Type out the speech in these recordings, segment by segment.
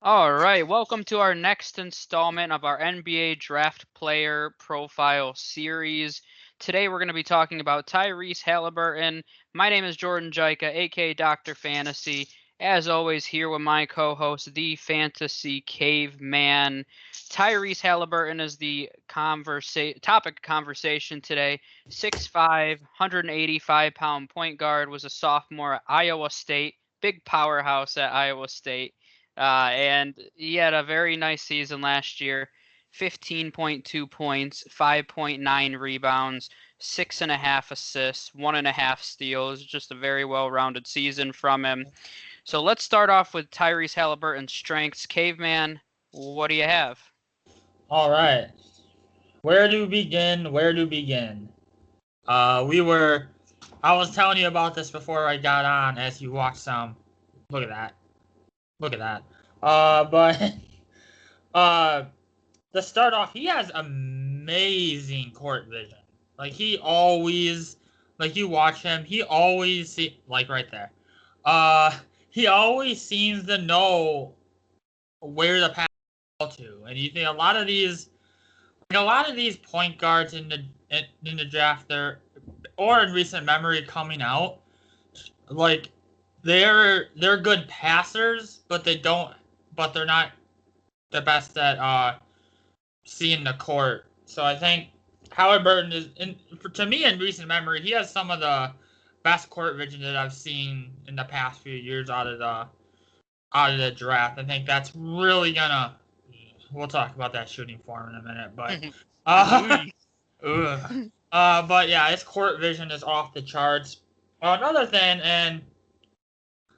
All right, welcome to our next installment of our NBA Draft Player Profile Series. Today we're going to be talking about Tyrese Haliburton. My name is Jordan Jica, aka Dr. Fantasy. As always, here with my co-host, the Fantasy Caveman. Tyrese Haliburton is the topic of conversation today. 6'5", 185-pound point guard, was a sophomore at Iowa State. Big powerhouse at Iowa State. And he had a very nice season last year. 15.2 points, 5.9 rebounds, 6.5 assists, 1.5 steals. Just a very well-rounded season from him. So let's start off with Tyrese Haliburton's strengths. Caveman, what do you have? All right. Where to begin? Where to begin? I was telling you about this before I got on as you watched some. Look at that. Look at that. But to start off, he has amazing court vision. Like you watch him, he always like right there. He always seems to know where to pass the ball to, and you think a lot of these point guards in the draft or in recent memory coming out, like they're good passers, but they're not the best at seeing the court. So I think Halliburton to me in recent memory, he has some of the best court vision that I've seen in the past few years out of the draft. I think that's really gonna. We'll talk about that shooting form in a minute, but but yeah, his court vision is off the charts. Another thing, and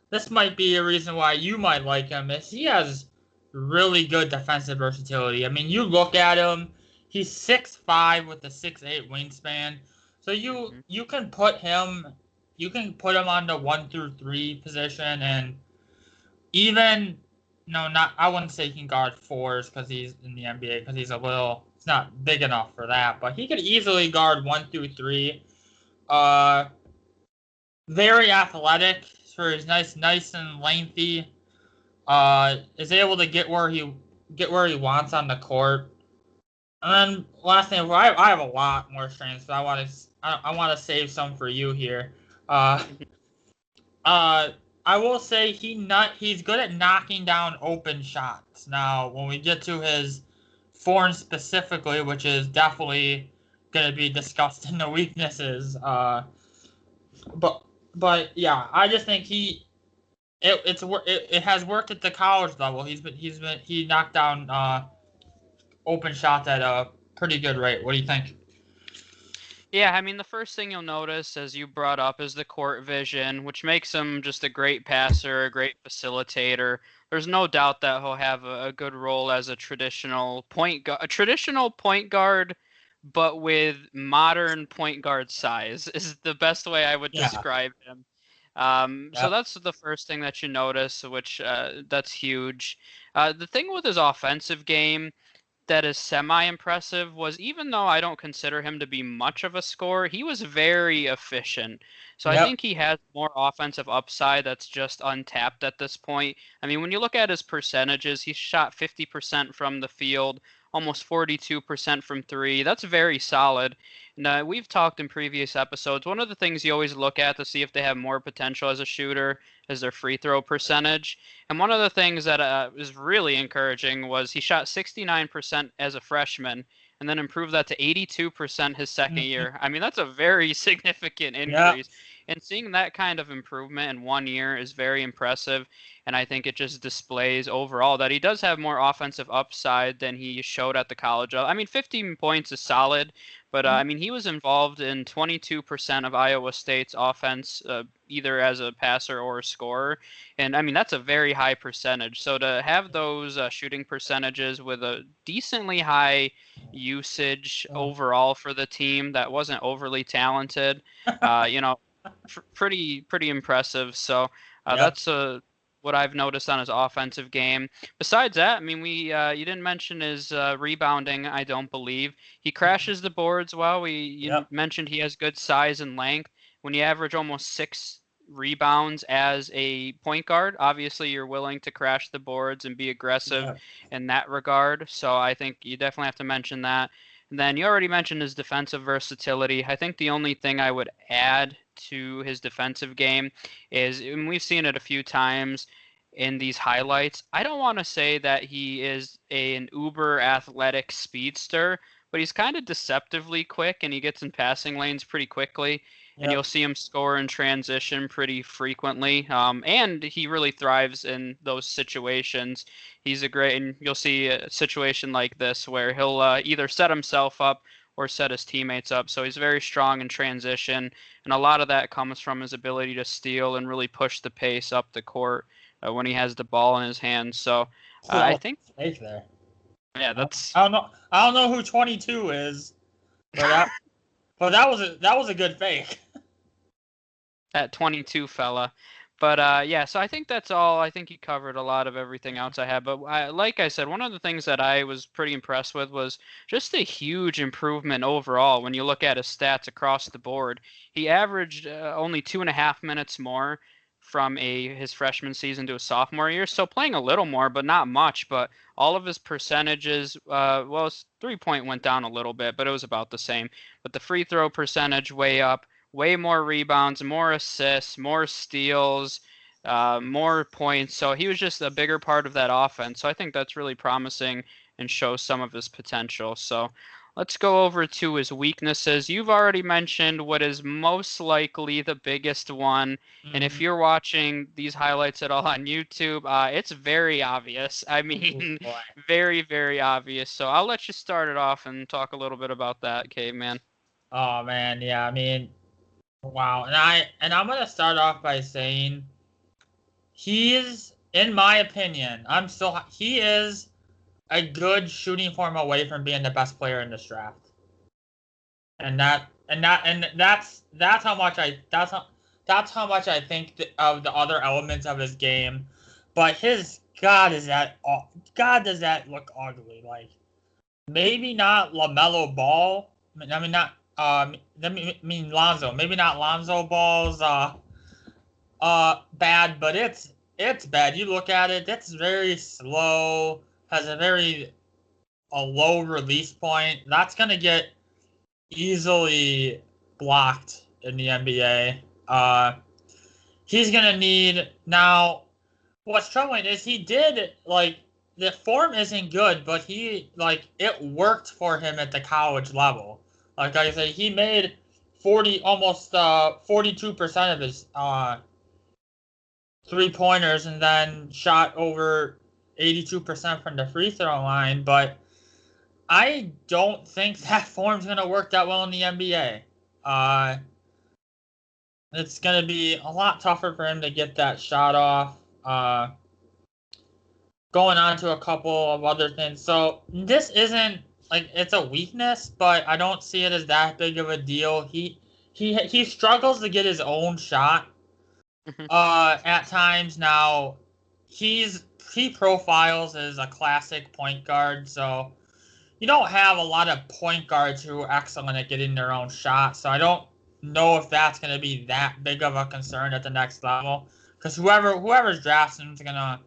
this might be a reason why you might like him, is he has really good defensive versatility. I mean, you look at him, he's 6'5" with a 6'8" wingspan. So you can put him on the 1 through 3 position, and even no, not I wouldn't say he can guard fours because he's in the NBA because he's not big enough for that, but he could easily guard 1 through 3. Uh, very athletic for his nice and lengthy. Is able to get where he wants on the court. And then last thing, I have a lot more strengths, but I want to save some for you here. Uh, I will say he's good at knocking down open shots. Now, when we get to his form specifically, which is definitely going to be discussed in the weaknesses, but yeah, I just think it has worked at the college level. He knocked down open shots at a pretty good rate. What do you think? Yeah, I mean, the first thing you'll notice, as you brought up, is the court vision, which makes him just a great passer, a great facilitator. There's no doubt that he'll have a good role as a traditional point guard, but with modern point guard size is the best way I would Yeah. describe him. So Yep. that's the first thing that you notice, which that's huge. The thing with his offensive game that is semi-impressive was, even though I don't consider him to be much of a scorer, he was very efficient. So I Yep. think he has more offensive upside that's just untapped at this point. I mean, when you look at his percentages, he shot 50% from the field, almost 42% from three. That's very solid. And we've talked in previous episodes. One of the things you always look at to see if they have more potential as a shooter is their free throw percentage. And one of the things that was really encouraging was he shot 69% as a freshman and then improved that to 82% his second Mhm. year. I mean, that's a very significant Yep. increase. And seeing that kind of improvement in 1 year is very impressive. And I think it just displays overall that he does have more offensive upside than he showed at the college level. I mean, 15 points is solid, but I mean, he was involved in 22% of Iowa State's offense, either as a passer or a scorer. And I mean, that's a very high percentage. So to have those shooting percentages with a decently high usage overall for the team that wasn't overly talented, you know, pretty impressive. So Yep. that's what I've noticed on his offensive game. Besides that, I mean, you didn't mention his rebounding. I don't believe he crashes the boards well. You Yep. mentioned he has good size and length. When you average almost rebounds as a point guard. Obviously, you're willing to crash the boards and be aggressive Yeah. in that regard. So I think you definitely have to mention that. And then you already mentioned his defensive versatility. I think the only thing I would add to his defensive game is, and we've seen it a few times in these highlights, I don't want to say that he is an uber athletic speedster, but he's kind of deceptively quick and he gets in passing lanes pretty quickly. And you'll Yep. see him score in transition pretty frequently. And he really thrives in those situations. He's a great, and you'll see a situation like this where he'll either set himself up or set his teammates up. So he's very strong in transition, and a lot of that comes from his ability to steal and really push the pace up the court when he has the ball in his hands. So That I was think, a fake there. yeah, that's I don't know. I don't know who 22 is, but that was a good fake. that 22 fella. But yeah, so I think that's all. I think he covered a lot of everything else I had. But like I said, one of the things that I was pretty impressed with was just a huge improvement overall when you look at his stats across the board. He averaged only 2.5 minutes more from his freshman season to his sophomore year, so playing a little more, but not much. But all of his percentages, well, his 3-point went down a little bit, but it was about the same. But the free throw percentage way up, way more rebounds, more assists, more steals, more points. So he was just a bigger part of that offense. So I think that's really promising and shows some of his potential. So let's go over to his weaknesses. You've already mentioned what is most likely the biggest one. And if Mm-hmm. you're watching these highlights at all on YouTube, it's very obvious. I Oh mean, boy. very, very obvious. So I'll let you start it off and talk a little bit about that, Caveman. Oh man, yeah. I mean, wow. And I'm gonna start off by saying he is, in my opinion, he is a good shooting form away from being the best player in this draft. And that's how much that's how much I think of the other elements of his game. But his God does that look ugly. Like maybe not LaMelo Ball. I mean not I mean Lonzo. Maybe not Lonzo Ball's bad, but it's bad. You look at it, it's very slow, has a low release point. That's gonna get easily blocked in the NBA. He's gonna need now. What's troubling is he did like the form isn't good, but he like it worked for him at the college level. Like I say, he made 42% of his 3-pointers and then shot over 82% from the free throw line. But I don't think that form's gonna work that well in the NBA. Uh, it's gonna be a lot tougher for him to get that shot off. Going on to a couple of other things. So this isn't like it's a weakness, but I don't see it as that big of a deal. He struggles to get his own shot. At times now, he profiles as a classic point guard, so you don't have a lot of point guards who are excellent at getting their own shot. So I don't know if that's going to be that big of a concern at the next level, because whoever's drafting him is gonna,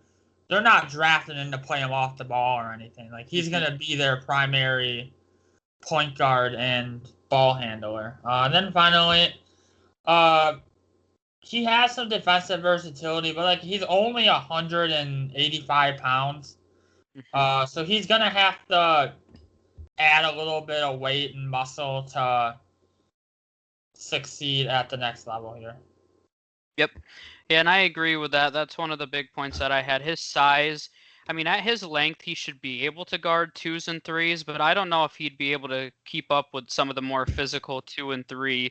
they're not drafting him to play him off the ball or anything. Like he's Mhm. going to be their primary point guard and ball handler. And then finally, uh, he has some defensive versatility, but like he's only 185 pounds. Mhm. So he's gonna have to add a little bit of weight and muscle to succeed at the next level here. Yep. Yeah, and I agree with that. That's one of the big points that I had. His size, I mean, at his length, he should be able to guard twos and threes, but I don't know if he'd be able to keep up with some of the more physical 2 and 3.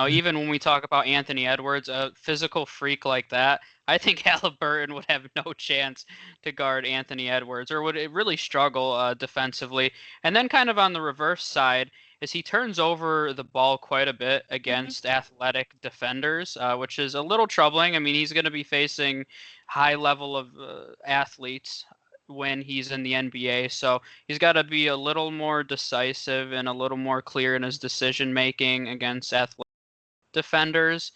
Even when we talk about Anthony Edwards, a physical freak like that, I think Halliburton would have no chance to guard Anthony Edwards, or would it really struggle defensively. And then kind of on the reverse side, is he turns over the ball quite a bit Mm-hmm. against athletic defenders, which is a little troubling. I mean, he's going to be facing high level of athletes when he's in the NBA, so he's got to be a little more decisive and a little more clear in his decision making against athletic defenders.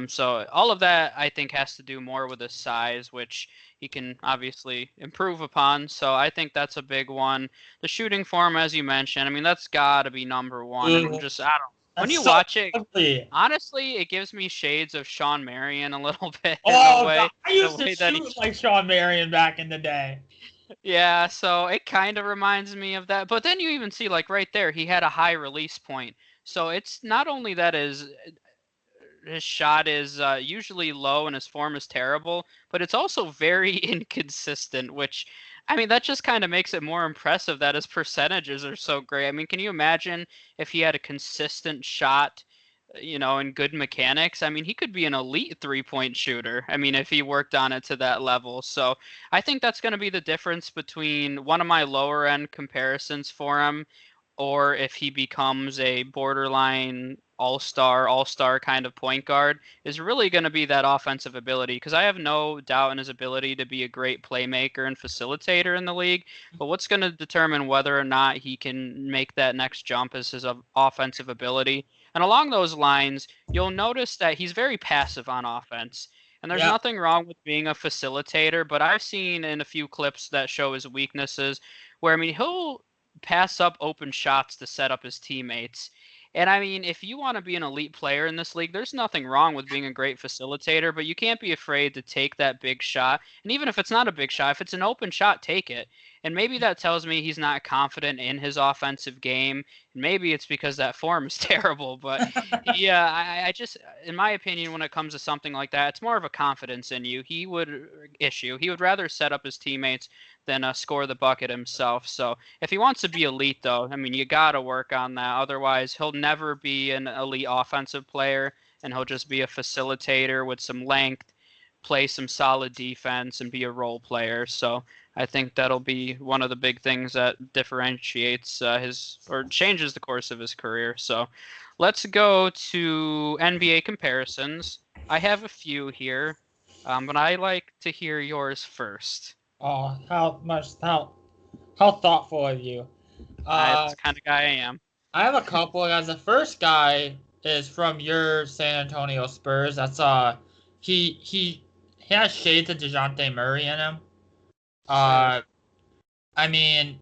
So all of that I think has to do more with his size, which he can obviously improve upon. So I think that's a big one. The shooting form, as you mentioned, I mean that's got to be number one. And Ooh, just I don't. When that's you so watch it, ugly. honestly, it gives me shades of Sean Marion a little bit in the Oh God, way I the used to way that he. shoot like Sean Marion back in the day. Yeah, so it kind of reminds me of that. But then you even see like right there, he had a high release point. So it's not only that his shot is usually low and his form is terrible, but it's also very inconsistent, which, I mean, that just kind of makes it more impressive that his percentages are so great. I mean, can you imagine if he had a consistent shot, and good mechanics? I mean, he could be an elite 3-point shooter. I mean, if he worked on it to that level. So I think that's going to be the difference between one of my lower end comparisons for him or if he becomes a borderline all-star kind of point guard is really going to be that offensive ability because I have no doubt in his ability to be a great playmaker and facilitator in the league, but what's going to determine whether or not he can make that next jump is his offensive ability. And along those lines, you'll notice that he's very passive on offense. And there's Yep. nothing wrong with being a facilitator, but I've seen in a few clips that show his weaknesses where I mean he'll pass up open shots to set up his teammates. And I mean, if you want to be an elite player in this league, there's nothing wrong with being a great facilitator, but you can't be afraid to take that big shot. And even if it's not a big shot, if it's an open shot, take it. And maybe that tells me he's not confident in his offensive game. Maybe it's because that form is terrible. But yeah, I just, in my opinion, when it comes to something like that, it's more of a confidence in you. He would rather set up his teammates than score the bucket himself. So if he wants to be elite, though, I mean, you got to work on that. Otherwise, he'll never be an elite offensive player, and he'll just be a facilitator with some length, play some solid defense, and be a role player. So I think that'll be one of the big things that differentiates his or changes the course of his career. So let's go to NBA comparisons. I have a few here, but I like to hear yours first. Oh, how thoughtful of you. That's Uh, the kind of guy I am. I have a couple guys. The first guy is from your San Antonio Spurs. That's he has shades of DeJounte Murray in him. Sure. Uh, I mean,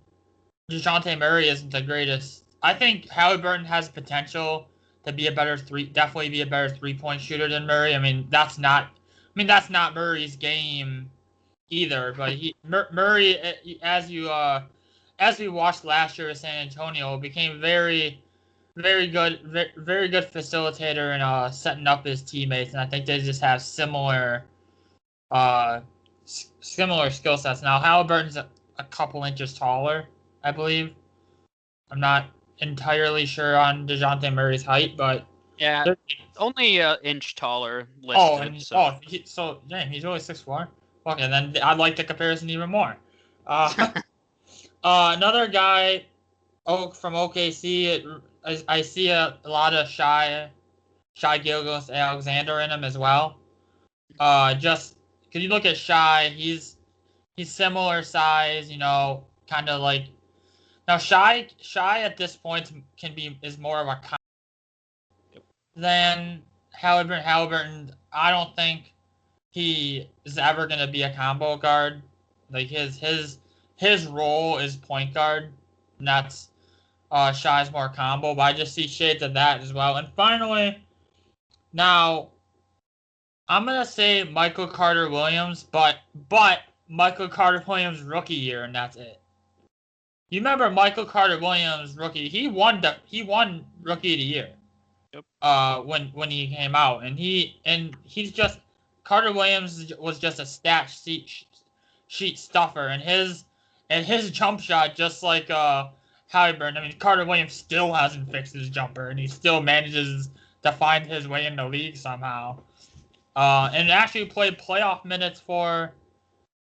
DeJounte Murray isn't the greatest. I think Haliburton has potential to be definitely be a better 3-point shooter than Murray. That's not Murray's game either. But Murray, as we watched last year with San Antonio, became very good, very good facilitator and setting up his teammates. And I think they just have uh, similar skill sets. Now Halliburton's a couple inches taller, I believe. I'm not entirely sure on DeJounte Murray's height, but Yeah, they're- only an inch taller oh, listed. and So so dang, he's only 6'4". Okay, then I'd like the comparison even more. Uh, another guy, from OKC. I see a lot of Shai Gilgeous-Alexander in him as well. Just because you look at Shai, he's similar size, kind of like now Shai at this point is more of a than Halliburton. Halliburton, I don't think he is ever going to be a combo guard. Like his role is point guard, and that's Shai's more combo. But I just see shades of that as well. And finally, now I'm gonna say Michael Carter Williams, but Michael Carter Williams rookie year, and that's it. You remember Michael Carter Williams rookie? He won rookie of the year. yep. When he came out, and he's just Carter Williams was just a sheet stuffer, and his jump shot just like Haliburton. I mean, Carter Williams still hasn't fixed his jumper, and he still manages to find his way in the league somehow. And actually played playoff minutes for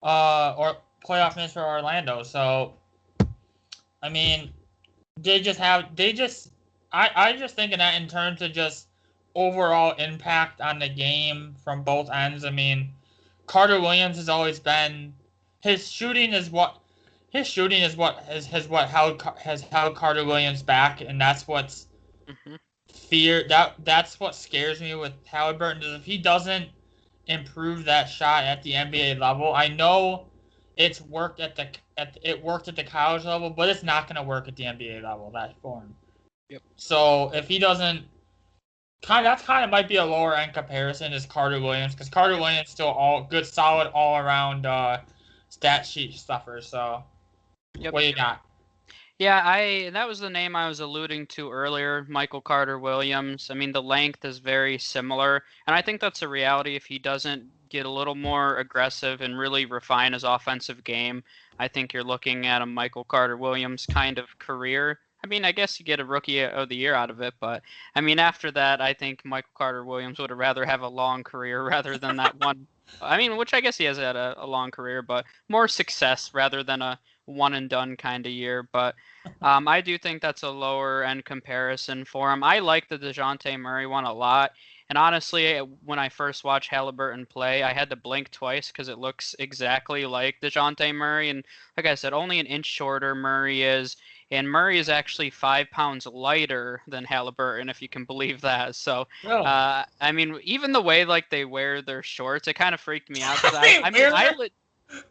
Orlando. So I mean, I just think of that in terms of just overall impact on the game from both ends. I mean, Carter Williams has always been his shooting is what has held Carter Williams back, and that's what's Hmm. fear that's what scares me with Haliburton is if he doesn't improve that shot at the NBA level. I know it's worked it worked at the college level, but it's not going to work at the NBA level that form. Yep. So if he doesn't that's kind of might be a lower end comparison is Carter Williams because Carter Williams still all good, solid, all around stat sheet stuffer. So, Yep. what do you got? Yeah, that was the name I was alluding to earlier, Michael Carter Williams. I mean, the length is very similar, and I think that's a reality if he doesn't get a little more aggressive and really refine his offensive game. I think you're looking at a Michael Carter Williams kind of career. I mean, I guess you get a rookie of the year out of it, but I mean, after that, I think Michael Carter Williams would have rather have a long career rather than that one. I mean, which I guess he has had a long career, but more success rather than a one and done kind of year. But I do think that's a lower end comparison for him. I like the DeJounte Murray one a lot. And honestly, when I first watched Haliburton play, I had to blink twice because it looks exactly like DeJounte Murray. And like I said, only an inch shorter Murray is. And Murray is actually 5 pounds lighter than Haliburton, if you can believe that. So, Really? I mean, even the way like they wear their shorts, it kind of freaked me out because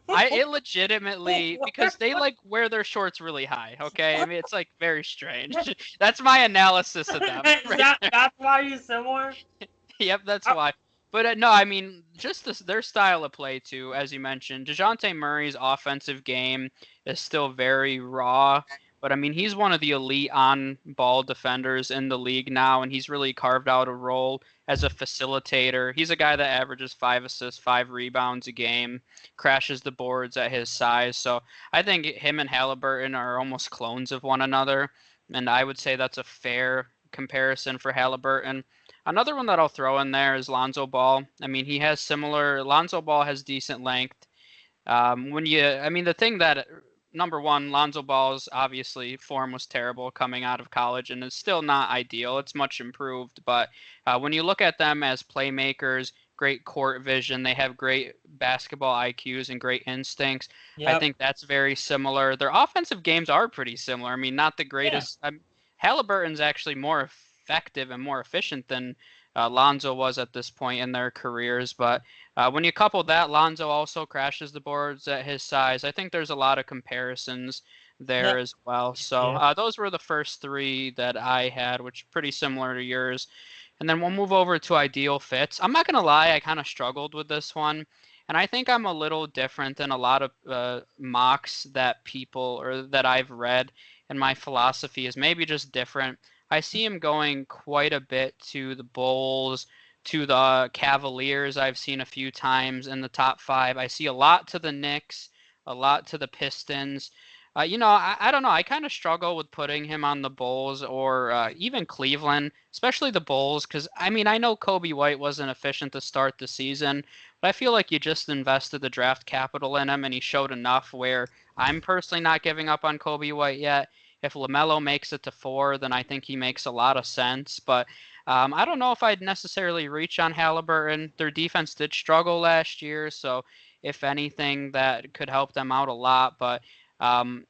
it legitimately because they like wear their shorts really high. Okay, I mean it's like very strange. That's my analysis of them. Right there. That's why he's similar. Yep, that's why. But no, I mean just their style of play too, as you mentioned. Dejounte Murray's offensive game is still very raw. But I mean, he's one of the elite on-ball defenders in the league now, and he's really carved out a role as a facilitator. He's a guy that averages 5 assists, 5 rebounds a game, crashes the boards at his size. So I think him and Haliburton are almost clones of one another, and I would say that's a fair comparison for Haliburton. Another one that I'll throw in there is Lonzo Ball. I mean, Lonzo Ball has decent length. The thing that number one, Lonzo Ball's obviously form was terrible coming out of college and is still not ideal. It's much improved, but when you look at them as playmakers, great court vision, they have great basketball IQs and great instincts. I Yep. think that's very similar. Their offensive games are pretty similar. I mean, not the greatest. Halliburton's actually more effective and more efficient than Lonzo was at this point in their careers, but when you couple that, Lonzo also crashes the boards at his size. I think there's a lot of comparisons there Yep. as well. So those were the first three that I had, which are pretty similar to yours. And then we'll move over to ideal fits. I'm not going to lie, I kind of struggled with this one. And I think I'm a little different than a lot of mocks that people or that I've read. And my philosophy is maybe just different. I see him going quite a bit to the Bulls, to the Cavaliers. I've seen a few times in the top five. I see a lot to the Knicks, a lot to the Pistons. I don't know. I kind of struggle with putting him on the Bulls or even Cleveland, especially the Bulls, because I mean, I know Kobe White wasn't efficient to start the season, but I feel like you just invested the draft capital in him and he showed enough where I'm personally not giving up on Kobe White yet. If LaMelo makes it to 4, then I think he makes a lot of sense. But I don't know if I'd necessarily reach on Haliburton. Their defense did struggle last year, so if anything, that could help them out a lot. But um,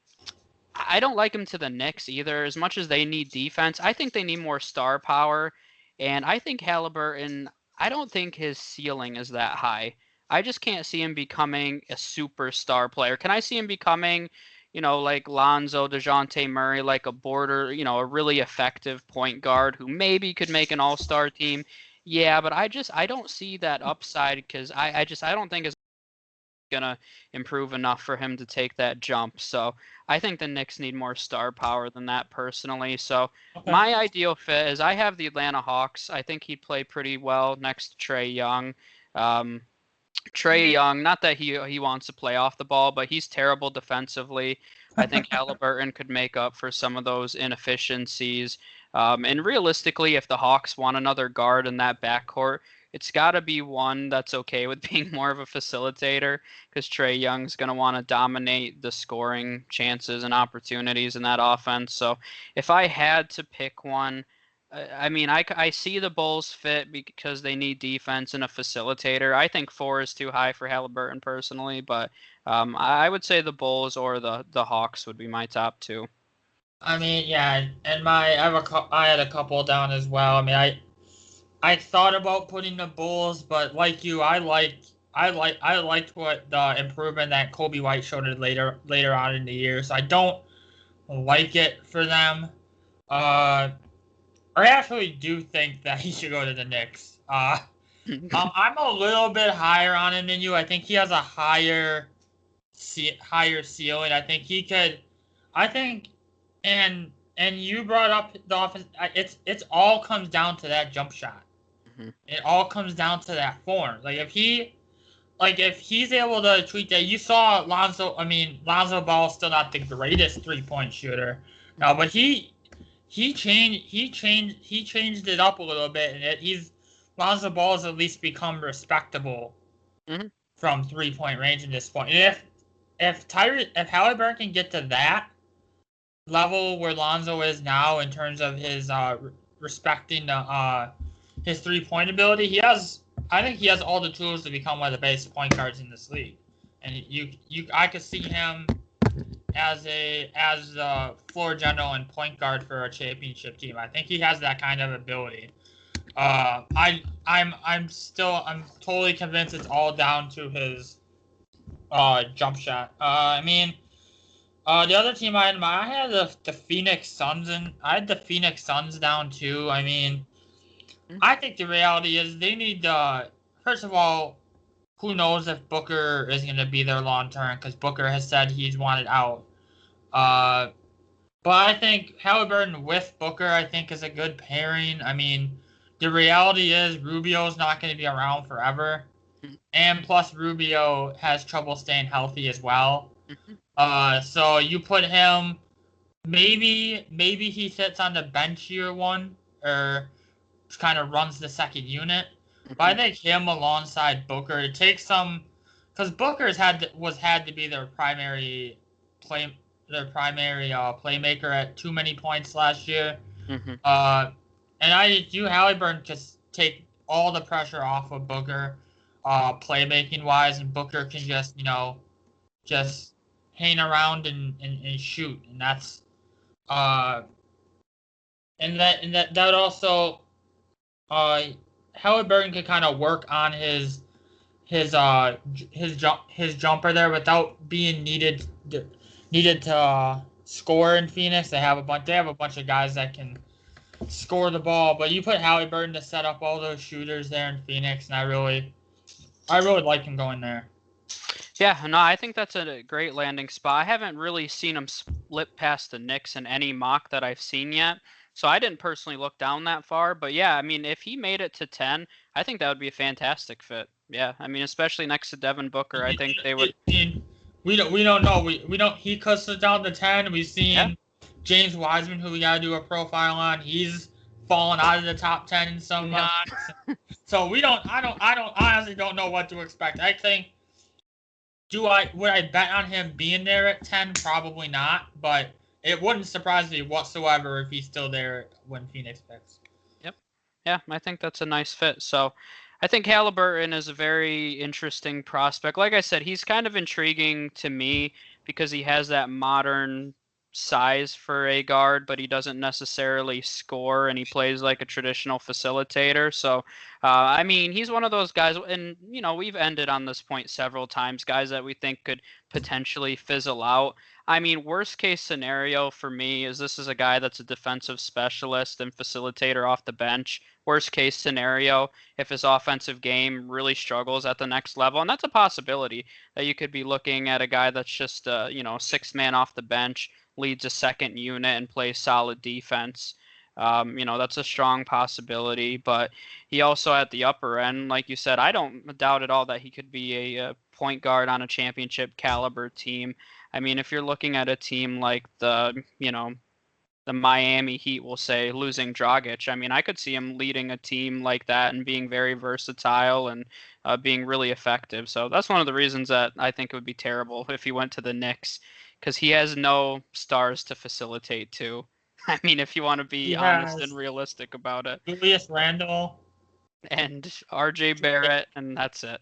I don't like him to the Knicks either. As much as they need defense, I think they need more star power. And I think Haliburton, I don't think his ceiling is that high. I just can't see him becoming a superstar player. Can I see him becoming, like Lonzo, DeJounte Murray, like a a really effective point guard who maybe could make an all-star team? Yeah, but I don't see that upside because I don't think it's gonna improve enough for him to take that jump. So I think the Knicks need more star power than that personally. So Okay. my ideal fit is I have the Atlanta Hawks. I think he'd play pretty well next to Trae Young. Um, Trae Young, not that he wants to play off the ball, but he's terrible defensively. I think Halliburton could make up for some of those inefficiencies. And realistically, if the Hawks want another guard in that backcourt, it's got to be one that's okay with being more of a facilitator because Trae Young's going to want to dominate the scoring chances and opportunities in that offense. So if I had to pick one, I mean, I see the Bulls fit because they need defense and a facilitator. I think 4 is too high for Halliburton personally, but I would say the Bulls or the Hawks would be my top two. I mean, yeah, and I had a couple down as well. I mean, I thought about putting the Bulls, but like you, I liked what the improvement that Kobe White showed it later on in the year. So I don't like it for them. Uh, I actually do think that he should go to the Knicks. I'm a little bit higher on him than you. I think he has a higher ceiling. I think he could. I think, and you brought up the offense. It's all comes down to that jump shot. It all comes down to that form. If he's able to tweak that, you saw Lonzo. I mean, Lonzo Ball still not the greatest 3-point shooter, but he changed it up a little bit, and Lonzo Ball has at least become respectable Mhm. from 3-point range in this point. And if Haliburton can get to that level where Lonzo is now in terms of his respecting his 3-point ability, I think he has all the tools to become one of the best point guards in this league. And I could see him as the floor general and point guard for a championship team. I think he has that kind of ability. I'm totally convinced it's all down to his jump shot. The other team I had in mind, I had the Phoenix Suns, and I had the Phoenix Suns down too. I mean, I think the reality is they need first of all, who knows if Booker is going to be there long term, because Booker has said he's wanted out. Uh, but I think Halliburton with Booker, I think, is a good pairing. I mean, the reality is Rubio's not going to be around forever, and plus Rubio has trouble staying healthy as well. So you put him, maybe he sits on the bench year one, or kind of runs the second unit. But I think him alongside Booker, it takes some, because Booker's had to be their primary playmaker at too many points last year. And I do Halliburton just take all the pressure off of Booker, playmaking wise, and Booker can just hang around and shoot, and that's that also Halliburton can kind of work on his jumper there without being needed to score in Phoenix. They have a bunch of guys that can score the ball, but you put Halliburton to set up all those shooters there in Phoenix, and I really like him going there. Yeah, no, I think that's a great landing spot. I haven't really seen him slip past the Knicks in any mock that I've seen yet, so I didn't personally look down that far. But yeah, I mean, if he made it to 10, I think that would be a fantastic fit. Yeah, I mean, especially next to Devin Booker, I think they would. We don't know. We don't. He cuts us down to 10. We've seen James Wiseman, who we gotta do a profile on. He's fallen out of the top 10 in some mocks. So we don't. I honestly don't know what to expect. I think. Would I bet on him being there at 10? Probably not, but it wouldn't surprise me whatsoever if he's still there when Phoenix picks. Yep. Yeah, I think that's a nice fit. So I think Haliburton is a very interesting prospect. Like I said, he's kind of intriguing to me because he has that modern size for a guard, but he doesn't necessarily score, and he plays like a traditional facilitator. So, I mean, he's one of those guys, and we've ended on this point several times, guys that we think could potentially fizzle out. I mean, worst case scenario for me is this is a guy that's a defensive specialist and facilitator off the bench. Worst case scenario, if his offensive game really struggles at the next level, and that's a possibility that you could be looking at a guy that's just sixth man off the bench, leads a second unit and plays solid defense. That's a strong possibility, but he also at the upper end, like you said, I don't doubt at all that he could be a point guard on a championship caliber team. I mean, if you're looking at a team like the Miami Heat, will say, losing Dragic, I mean, I could see him leading a team like that and being very versatile and being really effective. So that's one of the reasons that I think it would be terrible if he went to the Knicks, because he has no stars to facilitate to. I mean, if you want to be honest and realistic about it. Julius Randle. And RJ Barrett, and that's it.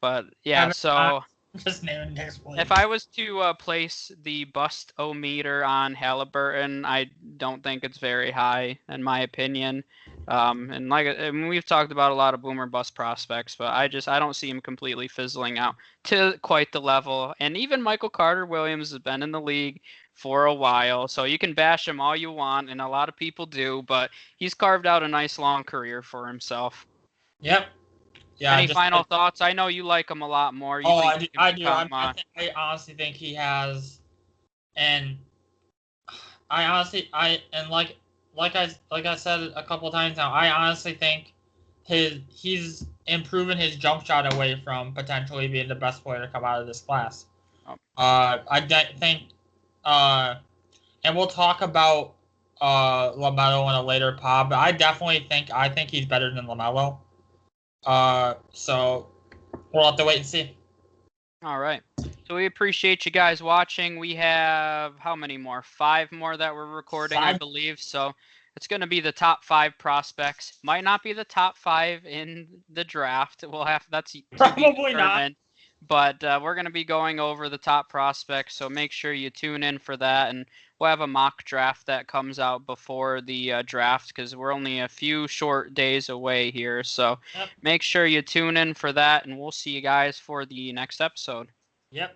But yeah, so Just naming Knicks players. If I was to place the bust-o-meter on Haliburton, I don't think it's very high, in my opinion. And we've talked about a lot of boomer bust prospects, but I don't see him completely fizzling out to quite the level. And even Michael Carter Williams has been in the league for a while, so you can bash him all you want, and a lot of people do, but he's carved out a nice long career for himself. Yep. Yeah. Any final thoughts? I know you like him a lot more. I do. I honestly think he has, and like I said a couple times now, I honestly think he's improving his jump shot away from potentially being the best player to come out of this class. Oh. Think, and we'll talk about LaMelo in a later pod, but I think he's better than LaMelo. So we'll have to wait and see. All right. So we appreciate you guys watching. We have how many more? 5 more that we're recording, I believe. So it's going to be the top 5 prospects. Might not be the top 5 in the draft. That's probably not. But we're going to be going over the top prospects. So make sure you tune in for that, and we'll have a mock draft that comes out before the draft because we're only a few short days away here. So Make sure you tune in for that, and we'll see you guys for the next episode. Yep.